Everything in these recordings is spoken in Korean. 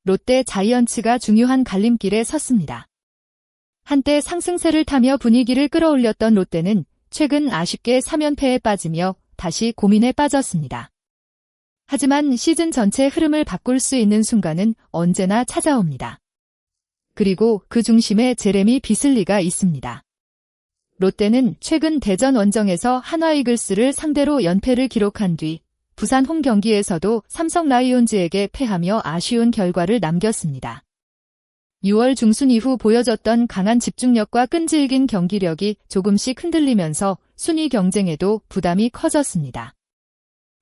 롯데 자이언츠가 중요한 갈림길에 섰습니다. 한때 상승세를 타며 분위기를 끌어올렸던 롯데는 최근 아쉽게 3연패에 빠지며 다시 고민에 빠졌습니다. 하지만 시즌 전체 흐름을 바꿀 수 있는 순간은 언제나 찾아옵니다. 그리고 그 중심에 제레미 비슬리가 있습니다. 롯데는 최근 대전 원정에서 한화 이글스를 상대로 연패를 기록한 뒤 부산 홈 경기에서도 삼성 라이온즈에게 패하며 아쉬운 결과를 남겼습니다. 6월 중순 이후 보여줬던 강한 집중력과 끈질긴 경기력이 조금씩 흔들리면서 순위 경쟁에도 부담이 커졌습니다.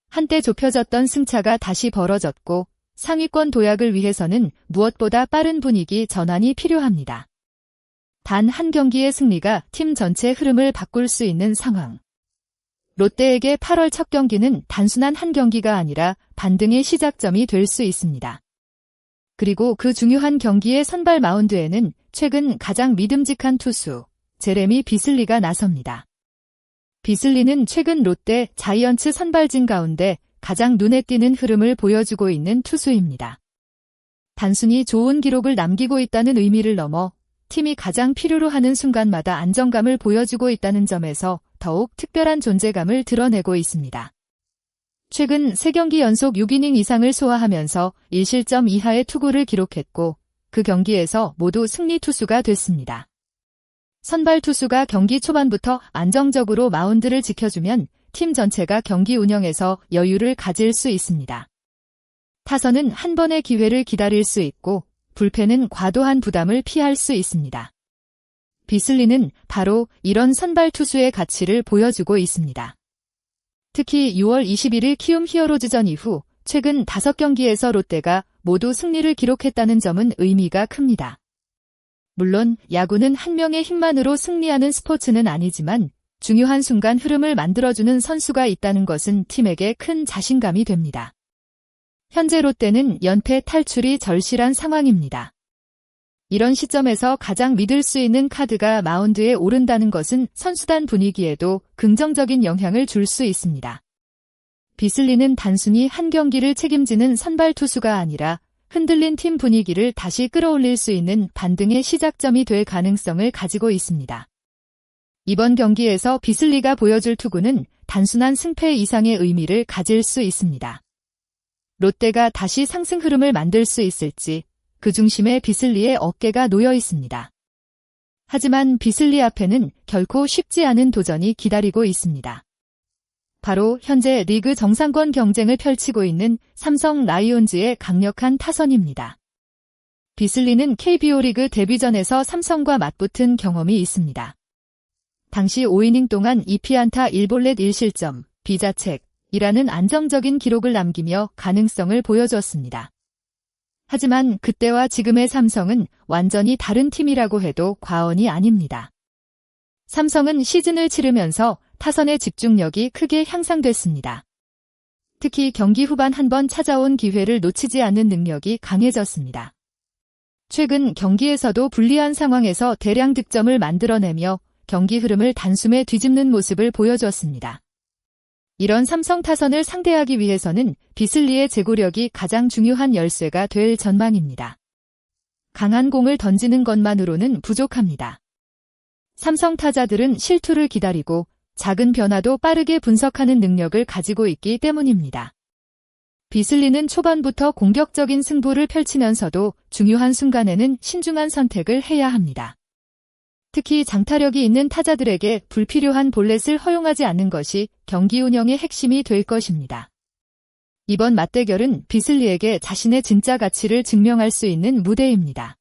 한때 좁혀졌던 승차가 다시 벌어졌고 상위권 도약을 위해서는 무엇보다 빠른 분위기 전환이 필요합니다. 단 한 경기의 승리가 팀 전체 흐름을 바꿀 수 있는 상황. 롯데에게 8월 첫 경기는 단순한 한 경기가 아니라 반등의 시작점이 될 수 있습니다. 그리고 그 중요한 경기의 선발 마운드에는 최근 가장 믿음직한 투수 제레미 비슬리가 나섭니다. 비슬리는 최근 롯데 자이언츠 선발진 가운데 가장 눈에 띄는 흐름을 보여주고 있는 투수입니다. 단순히 좋은 기록을 남기고 있다는 의미를 넘어 팀이 가장 필요로 하는 순간마다 안정감을 보여주고 있다는 점에서 더욱 특별한 존재감을 드러내고 있습니다. 최근 3경기 연속 6이닝 이상을 소화하면서 1실점 이하의 투구를 기록했고 그 경기에서 모두 승리 투수가 됐습니다. 선발 투수가 경기 초반부터 안정적으로 마운드를 지켜주면 팀 전체가 경기 운영에서 여유를 가질 수 있습니다. 타선은 한 번의 기회를 기다릴 수 있고 불펜은 과도한 부담을 피할 수 있습니다. 비슬리는 바로 이런 선발 투수의 가치를 보여주고 있습니다. 특히 6월 21일 키움 히어로즈전 이후 최근 5경기에서 롯데가 모두 승리를 기록했다는 점은 의미가 큽니다. 물론 야구는 한 명의 힘만으로 승리하는 스포츠는 아니지만 중요한 순간 흐름을 만들어주는 선수가 있다는 것은 팀에게 큰 자신감이 됩니다. 현재 롯데는 연패 탈출이 절실한 상황입니다. 이런 시점에서 가장 믿을 수 있는 카드가 마운드에 오른다는 것은 선수단 분위기에도 긍정적인 영향을 줄 수 있습니다. 비슬리는 단순히 한 경기를 책임지는 선발 투수가 아니라 흔들린 팀 분위기를 다시 끌어올릴 수 있는 반등의 시작점이 될 가능성을 가지고 있습니다. 이번 경기에서 비슬리가 보여줄 투구는 단순한 승패 이상의 의미를 가질 수 있습니다. 롯데가 다시 상승 흐름을 만들 수 있을지 그 중심에 비슬리의 어깨가 놓여 있습니다. 하지만 비슬리 앞에는 결코 쉽지 않은 도전이 기다리고 있습니다. 바로 현재 리그 정상권 경쟁을 펼치고 있는 삼성 라이온즈의 강력한 타선입니다. 비슬리는 KBO 리그 데뷔전에서 삼성과 맞붙은 경험이 있습니다. 당시 5이닝 동안 2피안타 1볼넷 1실점, 비자책이라는 안정적인 기록을 남기며 가능성을 보여줬습니다. 하지만 그때와 지금의 삼성은 완전히 다른 팀이라고 해도 과언이 아닙니다. 삼성은 시즌을 치르면서 타선의 집중력이 크게 향상됐습니다. 특히 경기 후반 한 번 찾아온 기회를 놓치지 않는 능력이 강해졌습니다. 최근 경기에서도 불리한 상황에서 대량 득점을 만들어내며 경기 흐름을 단숨에 뒤집는 모습을 보여줬습니다. 이런 삼성 타선을 상대하기 위해서는 비슬리의 제구력이 가장 중요한 열쇠가 될 전망입니다. 강한 공을 던지는 것만으로는 부족합니다. 삼성 타자들은 실투를 기다리고 작은 변화도 빠르게 분석하는 능력을 가지고 있기 때문입니다. 비슬리는 초반부터 공격적인 승부를 펼치면서도 중요한 순간에는 신중한 선택을 해야 합니다. 특히 장타력이 있는 타자들에게 불필요한 볼넷을 허용하지 않는 것이 경기 운영의 핵심이 될 것입니다. 이번 맞대결은 비슬리에게 자신의 진짜 가치를 증명할 수 있는 무대입니다.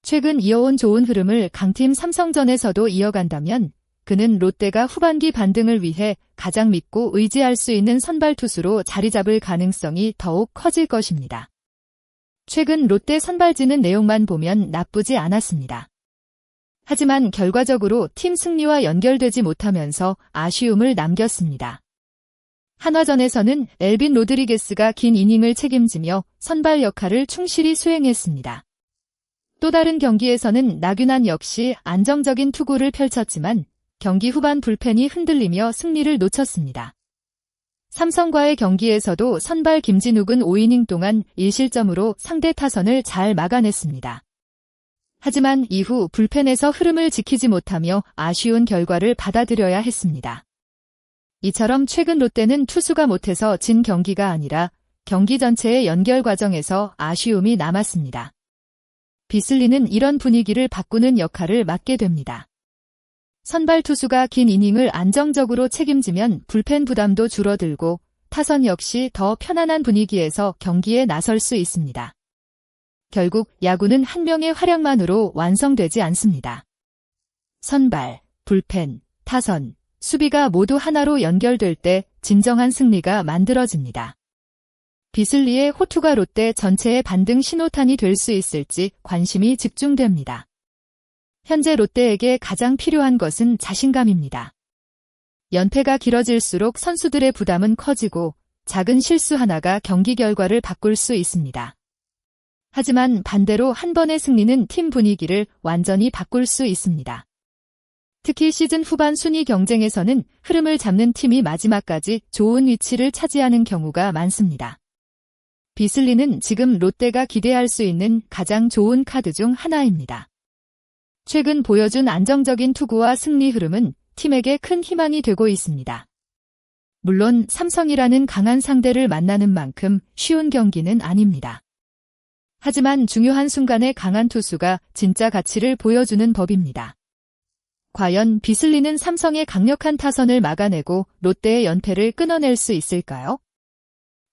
최근 이어온 좋은 흐름을 강팀 삼성전에서도 이어간다면 그는 롯데가 후반기 반등을 위해 가장 믿고 의지할 수 있는 선발 투수로 자리 잡을 가능성이 더욱 커질 것입니다. 최근 롯데 선발진은 내용만 보면 나쁘지 않았습니다. 하지만 결과적으로 팀 승리와 연결되지 못하면서 아쉬움을 남겼습니다. 한화전에서는 엘빈 로드리게스가 긴 이닝을 책임지며 선발 역할을 충실히 수행했습니다. 또 다른 경기에서는 나균안 역시 안정적인 투구를 펼쳤지만 경기 후반 불펜이 흔들리며 승리를 놓쳤습니다. 삼성과의 경기에서도 선발 김진욱은 5이닝 동안 1실점으로 상대 타선을 잘 막아냈습니다. 하지만 이후 불펜에서 흐름을 지키지 못하며 아쉬운 결과를 받아들여야 했습니다. 이처럼 최근 롯데는 투수가 못해서 진 경기가 아니라 경기 전체의 연결 과정에서 아쉬움이 남았습니다. 비슬리는 이런 분위기를 바꾸는 역할을 맡게 됩니다. 선발 투수가 긴 이닝을 안정적으로 책임지면 불펜 부담도 줄어들고 타선 역시 더 편안한 분위기에서 경기에 나설 수 있습니다. 결국 야구는 한 명의 활약만으로 완성되지 않습니다. 선발, 불펜, 타선, 수비가 모두 하나로 연결될 때 진정한 승리가 만들어집니다. 비슬리의 호투가 롯데 전체의 반등 신호탄이 될 수 있을지 관심이 집중됩니다. 현재 롯데에게 가장 필요한 것은 자신감입니다. 연패가 길어질수록 선수들의 부담은 커지고 작은 실수 하나가 경기 결과를 바꿀 수 있습니다. 하지만 반대로 한 번의 승리는 팀 분위기를 완전히 바꿀 수 있습니다. 특히 시즌 후반 순위 경쟁에서는 흐름을 잡는 팀이 마지막까지 좋은 위치를 차지하는 경우가 많습니다. 비슬리는 지금 롯데가 기대할 수 있는 가장 좋은 카드 중 하나입니다. 최근 보여준 안정적인 투구와 승리 흐름은 팀에게 큰 희망이 되고 있습니다. 물론 삼성이라는 강한 상대를 만나는 만큼 쉬운 경기는 아닙니다. 하지만 중요한 순간에 강한 투수가 진짜 가치를 보여주는 법입니다. 과연 비슬리는 삼성의 강력한 타선을 막아내고 롯데의 연패를 끊어낼 수 있을까요?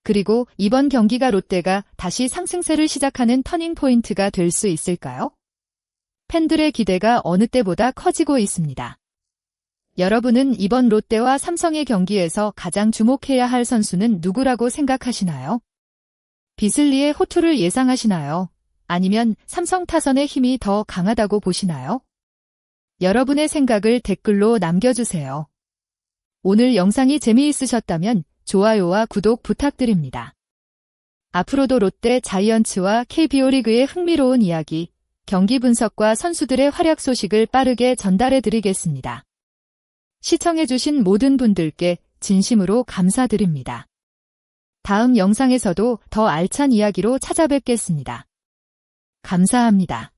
그리고 이번 경기가 롯데가 다시 상승세를 시작하는 터닝포인트가 될 수 있을까요? 팬들의 기대가 어느 때보다 커지고 있습니다. 여러분은 이번 롯데와 삼성의 경기에서 가장 주목해야 할 선수는 누구라고 생각하시나요? 비슬리의 호투를 예상하시나요? 아니면 삼성 타선의 힘이 더 강하다고 보시나요? 여러분의 생각을 댓글로 남겨주세요. 오늘 영상이 재미있으셨다면 좋아요와 구독 부탁드립니다. 앞으로도 롯데 자이언츠와 KBO 리그의 흥미로운 이야기, 경기 분석과 선수들의 활약 소식을 빠르게 전달해드리겠습니다. 시청해주신 모든 분들께 진심으로 감사드립니다. 다음 영상에서도 더 알찬 이야기로 찾아뵙겠습니다. 감사합니다.